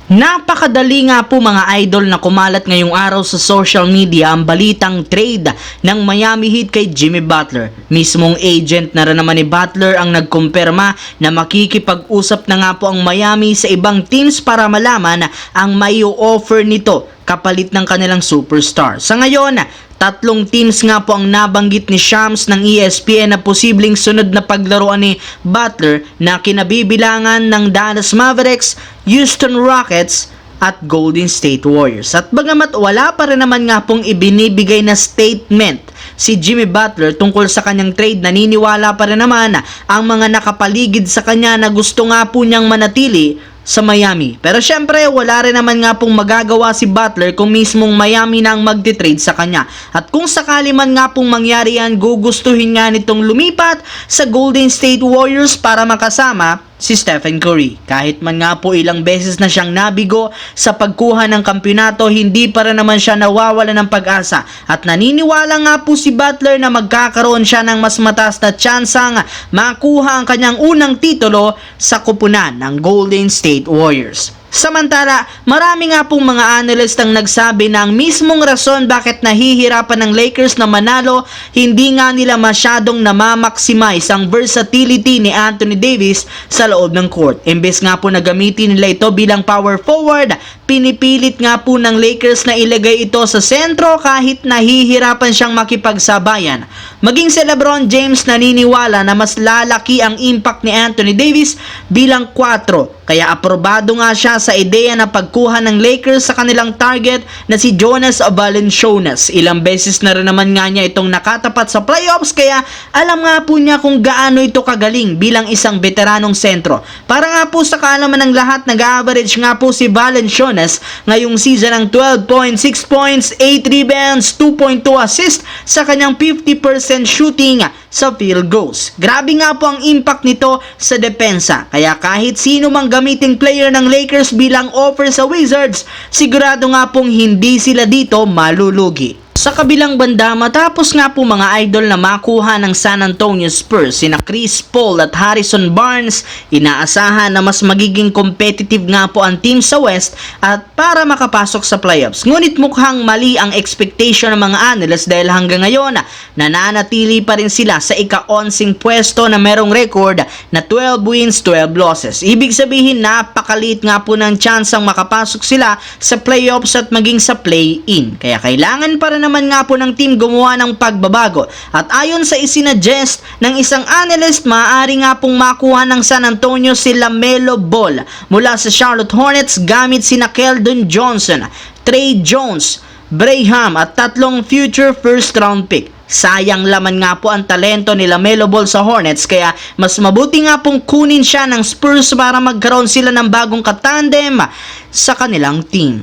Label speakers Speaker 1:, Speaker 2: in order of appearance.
Speaker 1: Napakadali nga po mga idol na kumalat ngayong araw sa social media ang balitang trade ng Miami Heat kay Jimmy Butler. Mismong agent na rin naman ni Butler ang nagkumpirma na makikipag-usap na nga po ang Miami sa ibang teams para malaman ang may offer nito kapalit ng kanilang superstar. Sa ngayon, tatlong teams nga po ang nabanggit ni Shams ng ESPN na posibleng sunod na paglaruan ni Butler na kinabibilangan ng Dallas Mavericks, Houston Rockets at Golden State Warriors. At bagamat wala pa rin naman nga pong ibinibigay na statement si Jimmy Butler tungkol sa kanyang trade, naniniwala pa rin naman ang mga nakapaligid sa kanya na gusto nga po niyang manatili sa Miami. Pero syempre, wala rin naman nga pong magagawa si Butler kung mismong Miami na ang magti-trade sa kanya. At kung sakali man nga pong mangyari yan, gugustuhin nga nitong lumipat sa Golden State Warriors para makasama si Stephen Curry. Kahit man nga po ilang beses na siyang nabigo sa pagkuha ng kampyonato, hindi pa rin naman siya nawawala ng pag-asa. At naniniwala nga po si Butler na magkakaroon siya ng mas mataas na tsansang makuha ang kanyang unang titulo sa kupunan ng Golden State Warriors. Samantala, marami nga pong mga analyst ang nagsabi na ang mismong rason bakit nahihirapan ng Lakers na manalo, hindi nga nila masyadong namamaximize ang versatility ni Anthony Davis sa loob ng court. Imbes nga po na gamitin nila ito bilang power forward, pinipilit nga po ng Lakers na ilagay ito sa sentro kahit nahihirapan siyang makipagsabayan. Maging si LeBron James naniniwala na mas lalaki ang impact ni Anthony Davis bilang 4. Kaya aprobado nga siya sa ideya na pagkuha ng Lakers sa kanilang target na si Jonas Valanciunas. Ilang beses na rin naman nga niya itong nakatapat sa playoffs, kaya alam nga po niya kung gaano ito kagaling bilang isang veteranong sentro. Para nga po sa kaalaman ng lahat, nag-average nga po si Valanciunas ngayong season ng 12.6 points, 8 rebounds, 2.2 assists sa kanyang 50% shooting sa field goals. Grabe nga po ang impact nito sa depensa. Kaya kahit sino mang gamiting player ng Lakers bilang offer sa Wizards, sigurado nga pong hindi sila dito malulugi. Sa kabilang banda, matapos nga po mga idol na makuha ng San Antonio Spurs sina Chris Paul at Harrison Barnes, inaasahan na mas magiging competitive nga po ang team sa West at para makapasok sa playoffs. Ngunit mukhang mali ang expectation ng mga analysts dahil hanggang ngayon nananatili pa rin sila sa ika-11 pwesto na merong record na 12 wins, 12 losses. Ibig sabihin, napakaliit nga po ng chansang makapasok sila sa playoffs at maging sa play-in. Kaya kailangan pa rin naman nga po ng team gumawa ng pagbabago. At ayon sa isinuggest ng isang analyst, maaari nga pong makuha ng San Antonio si LaMelo Ball mula sa Charlotte Hornets gamit sina Keldon Johnson, Trey Jones, Braham at 3 future first round pick. Sayang laman nga po ang talento ni LaMelo Ball sa Hornets, kaya mas mabuti nga pong kunin siya ng Spurs para magkaroon sila ng bagong katandem sa kanilang team.